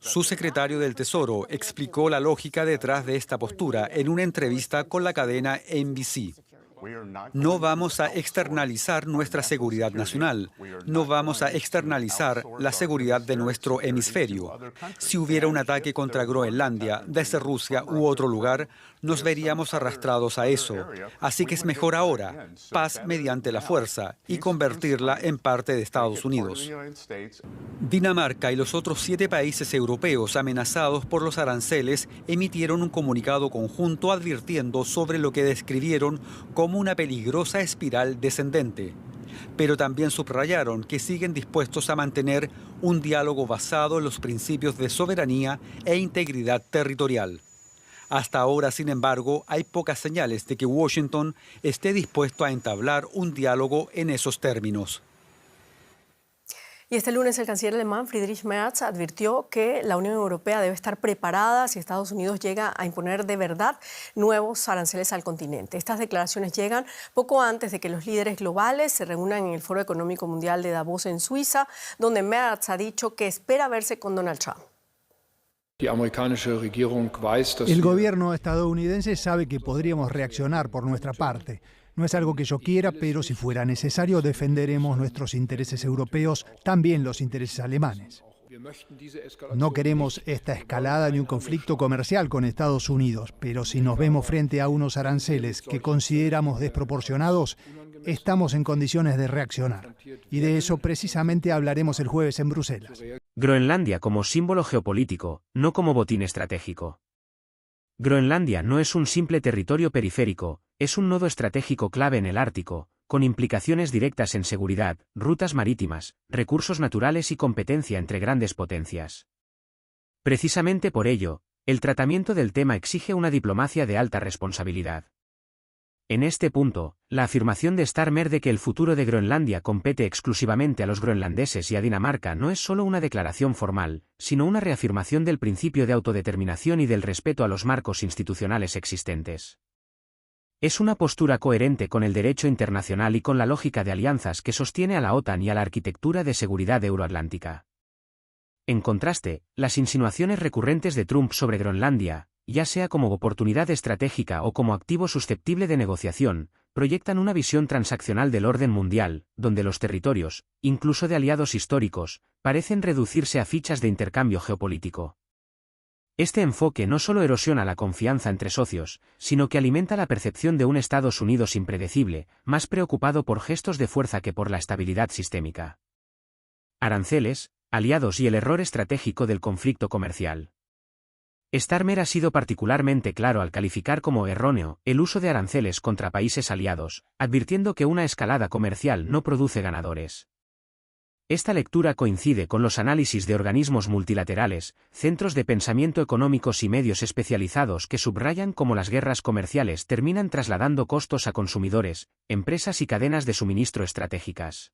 Su secretario del Tesoro explicó la lógica detrás de esta postura en una entrevista con la cadena NBC. No vamos a externalizar nuestra seguridad nacional. No vamos a externalizar la seguridad de nuestro hemisferio. Si hubiera un ataque contra Groenlandia desde Rusia u otro lugar, nos veríamos arrastrados a eso. Así que es mejor ahora, paz mediante la fuerza y convertirla en parte de Estados Unidos. Dinamarca y los otros 7 países europeos amenazados por los aranceles emitieron un comunicado conjunto advirtiendo sobre lo que describieron como una peligrosa espiral descendente. Pero también subrayaron que siguen dispuestos a mantener un diálogo basado en los principios de soberanía e integridad territorial. Hasta ahora, sin embargo, hay pocas señales de que Washington esté dispuesto a entablar un diálogo en esos términos. Y este lunes el canciller alemán Friedrich Merz advirtió que la Unión Europea debe estar preparada si Estados Unidos llega a imponer de verdad nuevos aranceles al continente. Estas declaraciones llegan poco antes de que los líderes globales se reúnan en el Foro Económico Mundial de Davos en Suiza, donde Merz ha dicho que espera verse con Donald Trump. El gobierno estadounidense sabe que podríamos reaccionar por nuestra parte. No es algo que yo quiera, pero si fuera necesario defenderemos nuestros intereses europeos, también los intereses alemanes. No queremos esta escalada ni un conflicto comercial con Estados Unidos, pero si nos vemos frente a unos aranceles que consideramos desproporcionados, estamos en condiciones de reaccionar. Y de eso precisamente hablaremos el jueves en Bruselas. Groenlandia como símbolo geopolítico, no como botín estratégico. Groenlandia no es un simple territorio periférico, es un nodo estratégico clave en el Ártico, con implicaciones directas en seguridad, rutas marítimas, recursos naturales y competencia entre grandes potencias. Precisamente por ello, el tratamiento del tema exige una diplomacia de alta responsabilidad. En este punto, la afirmación de Starmer de que el futuro de Groenlandia compete exclusivamente a los groenlandeses y a Dinamarca no es solo una declaración formal, sino una reafirmación del principio de autodeterminación y del respeto a los marcos institucionales existentes. Es una postura coherente con el derecho internacional y con la lógica de alianzas que sostiene a la OTAN y a la arquitectura de seguridad euroatlántica. En contraste, las insinuaciones recurrentes de Trump sobre Groenlandia, ya sea como oportunidad estratégica o como activo susceptible de negociación, proyectan una visión transaccional del orden mundial, donde los territorios, incluso de aliados históricos, parecen reducirse a fichas de intercambio geopolítico. Este enfoque no solo erosiona la confianza entre socios, sino que alimenta la percepción de un Estados Unidos impredecible, más preocupado por gestos de fuerza que por la estabilidad sistémica. Aranceles, aliados y el error estratégico del conflicto comercial. Starmer ha sido particularmente claro al calificar como erróneo el uso de aranceles contra países aliados, advirtiendo que una escalada comercial no produce ganadores. Esta lectura coincide con los análisis de organismos multilaterales, centros de pensamiento económicos y medios especializados que subrayan cómo las guerras comerciales terminan trasladando costos a consumidores, empresas y cadenas de suministro estratégicas.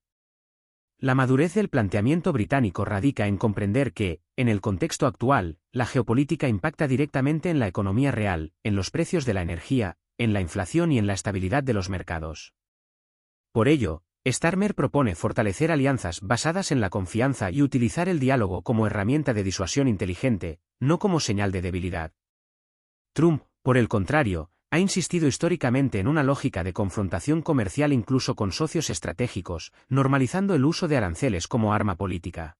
La madurez del planteamiento británico radica en comprender que, en el contexto actual, la geopolítica impacta directamente en la economía real, en los precios de la energía, en la inflación y en la estabilidad de los mercados. Por ello, Starmer propone fortalecer alianzas basadas en la confianza y utilizar el diálogo como herramienta de disuasión inteligente, no como señal de debilidad. Trump, por el contrario, ha insistido históricamente en una lógica de confrontación comercial incluso con socios estratégicos, normalizando el uso de aranceles como arma política.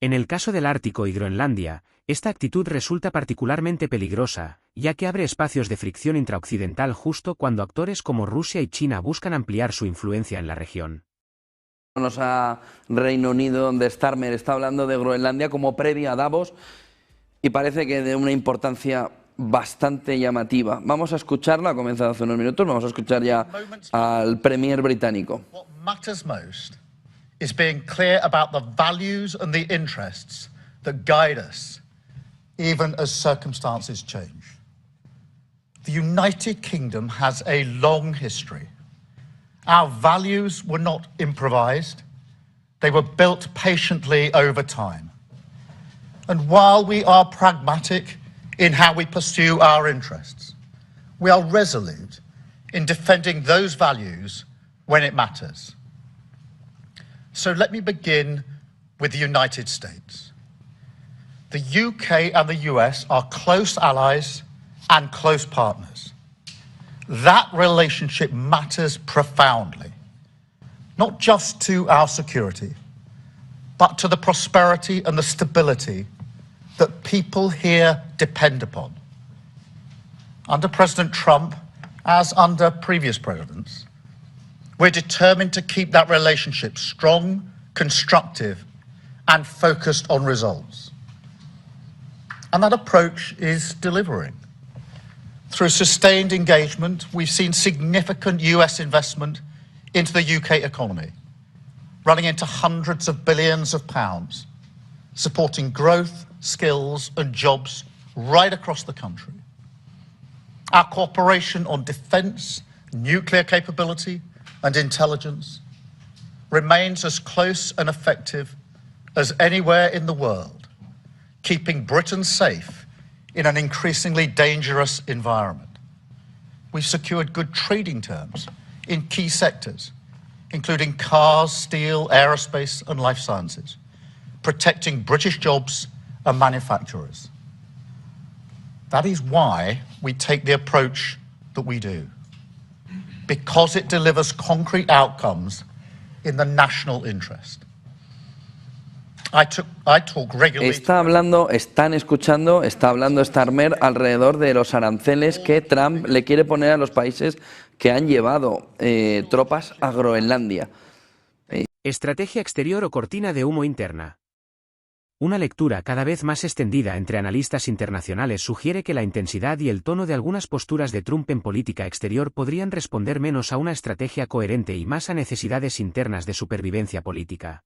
En el caso del Ártico y Groenlandia, esta actitud resulta particularmente peligrosa, ya que abre espacios de fricción intraoccidental justo cuando actores como Rusia y China buscan ampliar su influencia en la región. A Reino Unido, donde Starmer está hablando de Groenlandia como previa a Davos y parece que de una importancia bastante llamativa. Vamos a escucharla, ha comenzado hace unos minutos, vamos a escuchar ya al premier británico. What matters most is being clear about the values and the interests that guide us, even as circumstances change. The United Kingdom has a long history. Our values were not improvised. They were built patiently over time. And while we are pragmatic in how we pursue our interests, we are resolute in defending those values when it matters. So let me begin with the United States. The UK and the US are close allies and close partners. That relationship matters profoundly, not just to our security, but to the prosperity and the stability that people here depend upon. Under President Trump, as under previous presidents, we're determined to keep that relationship strong, constructive, and focused on results. And that approach is delivering. Through sustained engagement, we've seen significant US investment into the UK economy, running into hundreds of billions of pounds, supporting growth, skills, and jobs right across the country. Our cooperation on defence, nuclear capability, and intelligence remains as close and effective as anywhere in the world, keeping Britain safe in an increasingly dangerous environment. We've secured good trading terms in key sectors, including cars, steel, aerospace, and life sciences, protecting British jobs and manufacturers. That is why we take the approach that we do, because it delivers concrete outcomes in the national interest. I talk regularly. Están escuchando, está hablando Starmer alrededor de los aranceles que Trump le quiere poner a los países que han llevado tropas a Groenlandia. Estrategia exterior o cortina de humo interna. Una lectura cada vez más extendida entre analistas internacionales sugiere que la intensidad y el tono de algunas posturas de Trump en política exterior podrían responder menos a una estrategia coherente y más a necesidades internas de supervivencia política.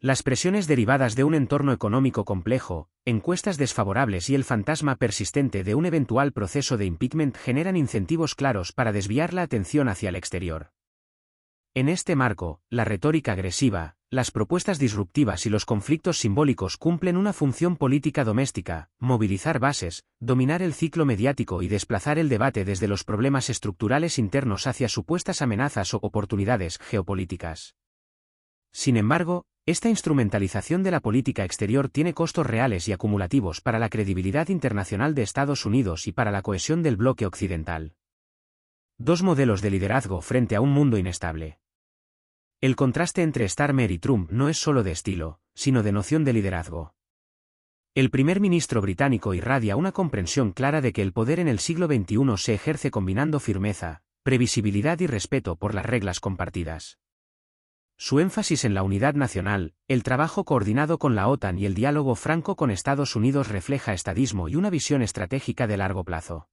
Las presiones derivadas de un entorno económico complejo, encuestas desfavorables y el fantasma persistente de un eventual proceso de impeachment generan incentivos claros para desviar la atención hacia el exterior. En este marco, la retórica agresiva, las propuestas disruptivas y los conflictos simbólicos cumplen una función política doméstica: movilizar bases, dominar el ciclo mediático y desplazar el debate desde los problemas estructurales internos hacia supuestas amenazas o oportunidades geopolíticas. Sin embargo, esta instrumentalización de la política exterior tiene costos reales y acumulativos para la credibilidad internacional de Estados Unidos y para la cohesión del bloque occidental. Dos modelos de liderazgo frente a un mundo inestable. El contraste entre Starmer y Trump no es solo de estilo, sino de noción de liderazgo. El primer ministro británico irradia una comprensión clara de que el poder en el siglo XXI se ejerce combinando firmeza, previsibilidad y respeto por las reglas compartidas. Su énfasis en la unidad nacional, el trabajo coordinado con la OTAN y el diálogo franco con Estados Unidos refleja estadismo y una visión estratégica de largo plazo.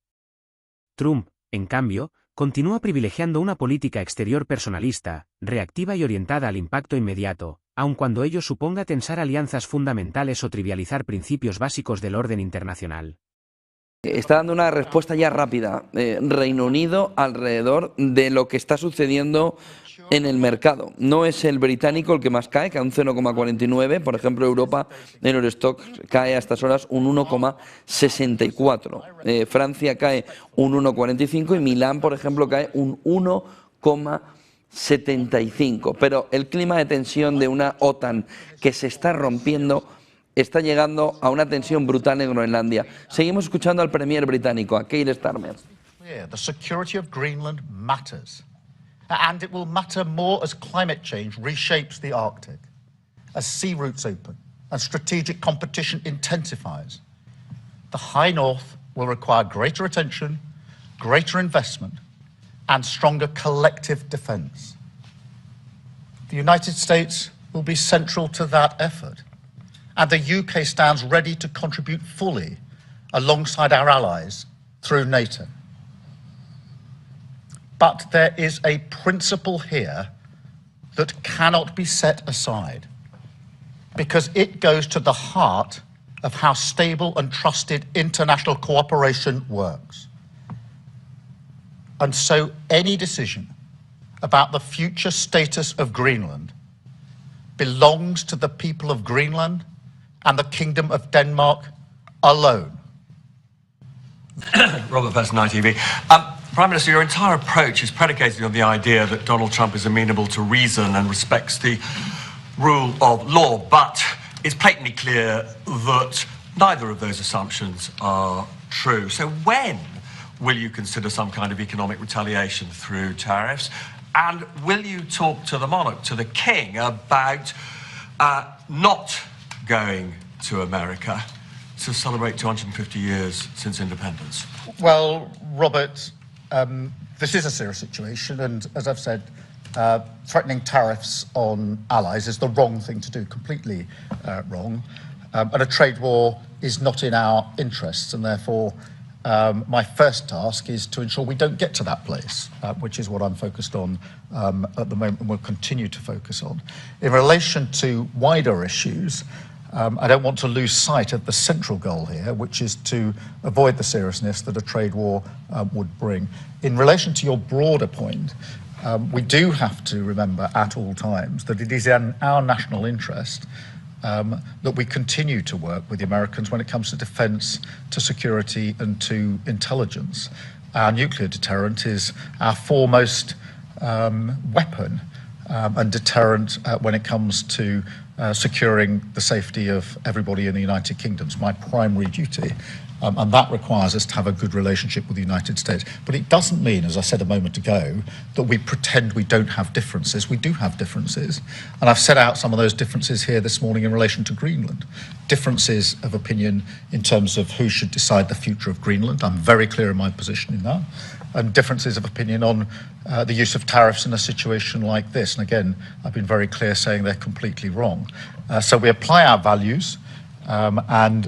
Trump, en cambio, continúa privilegiando una política exterior personalista, reactiva y orientada al impacto inmediato, aun cuando ello suponga tensar alianzas fundamentales o trivializar principios básicos del orden internacional. Está dando una respuesta ya rápida, Reino Unido, alrededor de lo que está sucediendo en el mercado. No es el británico el que más cae un 0,49, por ejemplo Europa, el Eurostock cae a estas horas un 1,64, Francia cae un 1,45 y Milán, por ejemplo, cae un 1,75. Pero el clima de tensión de una OTAN que se está rompiendo está llegando a una tensión brutal en Groenlandia. Seguimos escuchando al premier británico, a Keir Starmer. The security of Greenland matters. And it will matter more as climate change reshapes the Arctic, as sea routes open and strategic competition intensifies. The High North will require greater attention, greater investment, and stronger collective defence. The United States will be central to that effort, and the UK stands ready to contribute fully alongside our allies through NATO. But there is a principle here that cannot be set aside, because it goes to the heart of how stable and trusted international cooperation works. And so any decision about the future status of Greenland belongs to the people of Greenland and the Kingdom of Denmark alone. Robert Person, ITV. Prime Minister, your entire approach is predicated on the idea that Donald Trump is amenable to reason and respects the rule of law, but it's patently clear that neither of those assumptions are true. So when will you consider some kind of economic retaliation through tariffs? And will you talk to the monarch, to the king, about not going to America to celebrate 250 years since independence? Well, Robert, this is a serious situation, and as I've said, threatening tariffs on allies is the wrong thing to do, completely wrong. And a trade war is not in our interests, and therefore my first task is to ensure we don't get to that place, which is what I'm focused on at the moment and will continue to focus on. In relation to wider issues, I don't want to lose sight of the central goal here, which is to avoid the seriousness that a trade war would bring. In relation to your broader point, we do have to remember at all times that it is in our national interest that we continue to work with the Americans when it comes to defence, to security and to intelligence. Our nuclear deterrent is our foremost weapon and deterrent when it comes to securing the safety of everybody in the United Kingdom. It's my primary duty. And that requires us to have a good relationship with the United States. But it doesn't mean, as I said a moment ago, that we pretend we don't have differences. We do have differences. And I've set out some of those differences here this morning in relation to Greenland. Differences of opinion in terms of who should decide the future of Greenland. I'm very clear in my position in that. And differences of opinion on the use of tariffs in a situation like this. And again, I've been very clear saying they're completely wrong. So we apply our values. And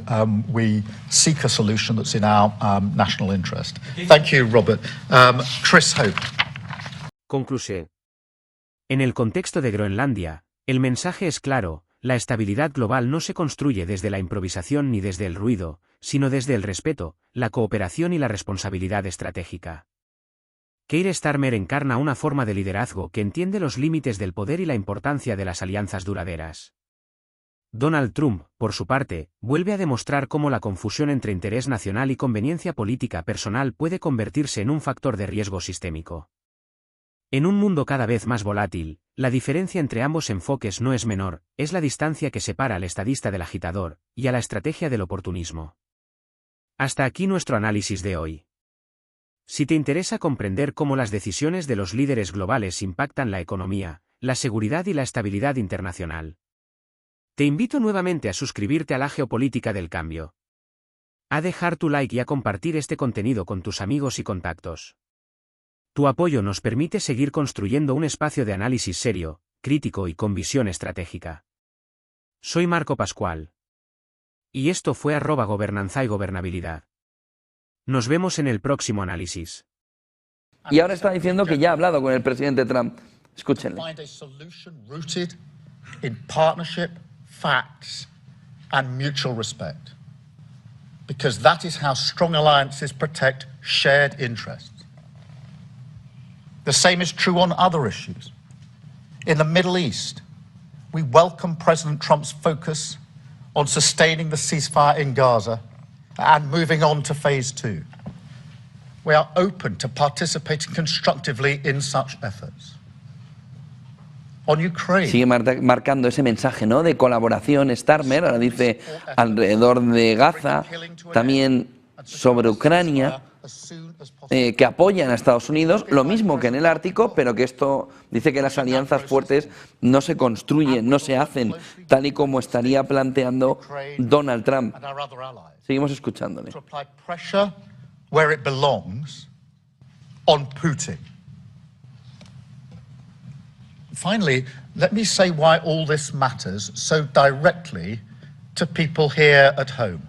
we seek a solution that's in our national interest. Thank you, Robert. Chris Hope. Concluye. En el contexto de Groenlandia, el mensaje es claro: la estabilidad global no se construye desde la improvisación ni desde el ruido, sino desde el respeto, la cooperación y la responsabilidad estratégica. Keir Starmer encarna una forma de liderazgo que entiende los límites del poder y la importancia de las alianzas duraderas. Donald Trump, por su parte, vuelve a demostrar cómo la confusión entre interés nacional y conveniencia política personal puede convertirse en un factor de riesgo sistémico. En un mundo cada vez más volátil, la diferencia entre ambos enfoques no es menor, es la distancia que separa al estadista del agitador, y a la estrategia del oportunismo. Hasta aquí nuestro análisis de hoy. Si te interesa comprender cómo las decisiones de los líderes globales impactan la economía, la seguridad y la estabilidad internacional, te invito nuevamente a suscribirte a la Geopolítica del Cambio. A dejar tu like y a compartir este contenido con tus amigos y contactos. Tu apoyo nos permite seguir construyendo un espacio de análisis serio, crítico y con visión estratégica. Soy Marco Pascual. Y esto fue @Gobernanza y Gobernabilidad. Nos vemos en el próximo análisis. Y ahora está diciendo que ya ha hablado con el presidente Trump. Escúchenle. Facts and mutual respect, because that is how strong alliances protect shared interests. The same is true on other issues. In the Middle East, we welcome President Trump's focus on sustaining the ceasefire in Gaza and moving on to phase 2. We are open to participating constructively in such efforts. Sigue marcando ese mensaje, ¿no?, de colaboración. Starmer ahora dice alrededor de Gaza, también sobre Ucrania, que apoyan a Estados Unidos, lo mismo que en el Ártico, pero que esto dice que las alianzas fuertes no se construyen, no se hacen, tal y como estaría planteando Donald Trump. Seguimos escuchándole. Finally, let me say why all this matters so directly to people here at home.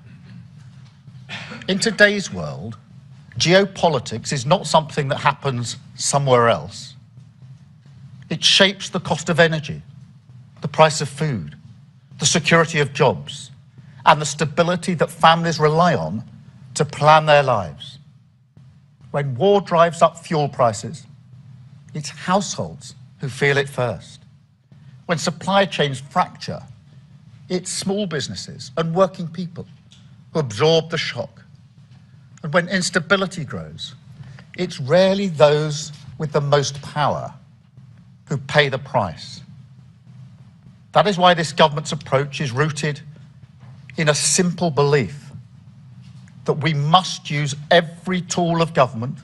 In today's world, geopolitics is not something that happens somewhere else. It shapes the cost of energy, the price of food, the security of jobs, and the stability that families rely on to plan their lives. When war drives up fuel prices, it's households who feel it first. When supply chains fracture, it's small businesses and working people who absorb the shock. And when instability grows, it's rarely those with the most power who pay the price. That is why this government's approach is rooted in a simple belief that we must use every tool of government,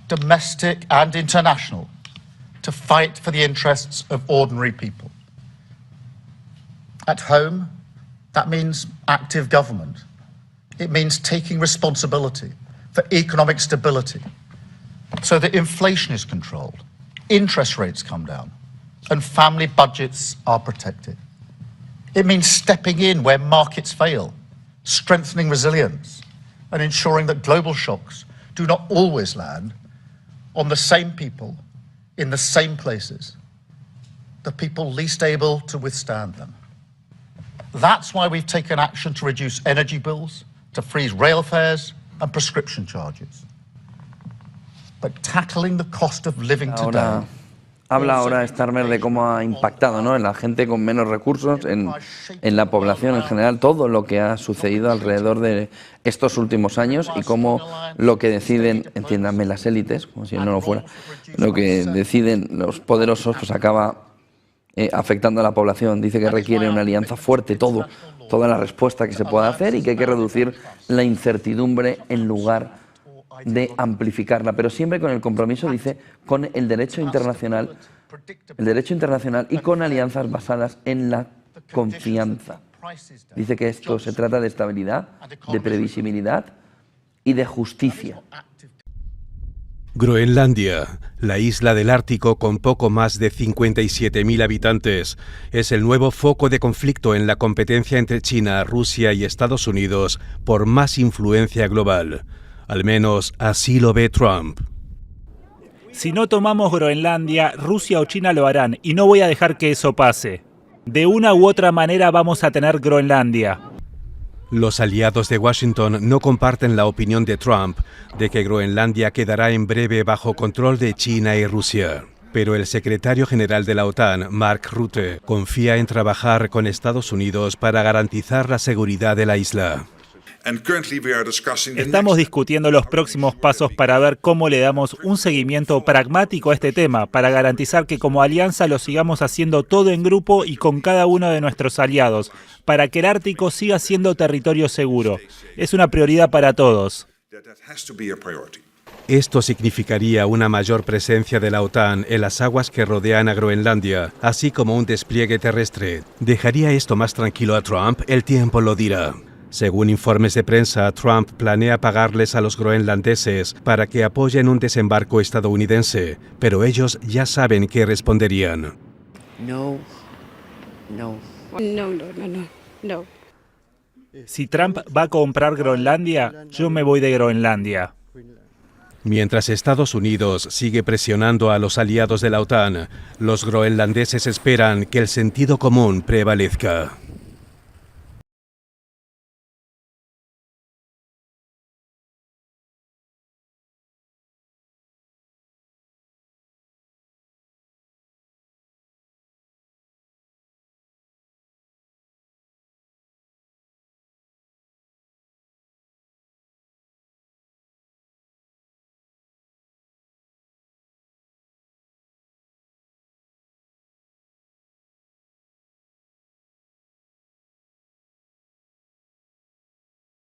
domestic and international, to fight for the interests of ordinary people. At home, that means active government. It means taking responsibility for economic stability so that inflation is controlled, interest rates come down, and family budgets are protected. It means stepping in where markets fail, strengthening resilience, and ensuring that global shocks do not always land on the same people in the same places, the people least able to withstand them. That's why we've taken action to reduce energy bills, to freeze rail fares and prescription charges. But tackling the cost of living today. Habla ahora Starmer de cómo ha impactado, ¿no?, en la gente con menos recursos, en la población en general, todo lo que ha sucedido alrededor de estos últimos años y cómo lo que deciden, entiéndanme, las élites, como si no lo fuera, lo que deciden los poderosos pues acaba afectando a la población. Dice que requiere una alianza fuerte, toda la respuesta que se pueda hacer y que hay que reducir la incertidumbre en lugar de amplificarla, pero siempre con el compromiso, dice, con el derecho internacional y con alianzas basadas en la confianza. Dice que esto se trata de estabilidad, de previsibilidad y de justicia. Groenlandia, la isla del Ártico con poco más de 57.000 habitantes, es el nuevo foco de conflicto en la competencia entre China, Rusia y Estados Unidos por más influencia global. Al menos así lo ve Trump. Si no tomamos Groenlandia, Rusia o China lo harán, y no voy a dejar que eso pase. De una u otra manera vamos a tener Groenlandia. Los aliados de Washington no comparten la opinión de Trump de que Groenlandia quedará en breve bajo control de China y Rusia. Pero el secretario general de la OTAN, Mark Rutte, confía en trabajar con Estados Unidos para garantizar la seguridad de la isla. Estamos discutiendo los próximos pasos para ver cómo le damos un seguimiento pragmático a este tema, para garantizar que como alianza lo sigamos haciendo todo en grupo y con cada uno de nuestros aliados, para que el Ártico siga siendo territorio seguro. Es una prioridad para todos. Esto significaría una mayor presencia de la OTAN en las aguas que rodean a Groenlandia, así como un despliegue terrestre. ¿Dejaría esto más tranquilo a Trump? El tiempo lo dirá. Según informes de prensa, Trump planea pagarles a los groenlandeses para que apoyen un desembarco estadounidense, pero ellos ya saben qué responderían. No. Si Trump va a comprar Groenlandia, yo me voy de Groenlandia. Mientras Estados Unidos sigue presionando a los aliados de la OTAN, los groenlandeses esperan que el sentido común prevalezca.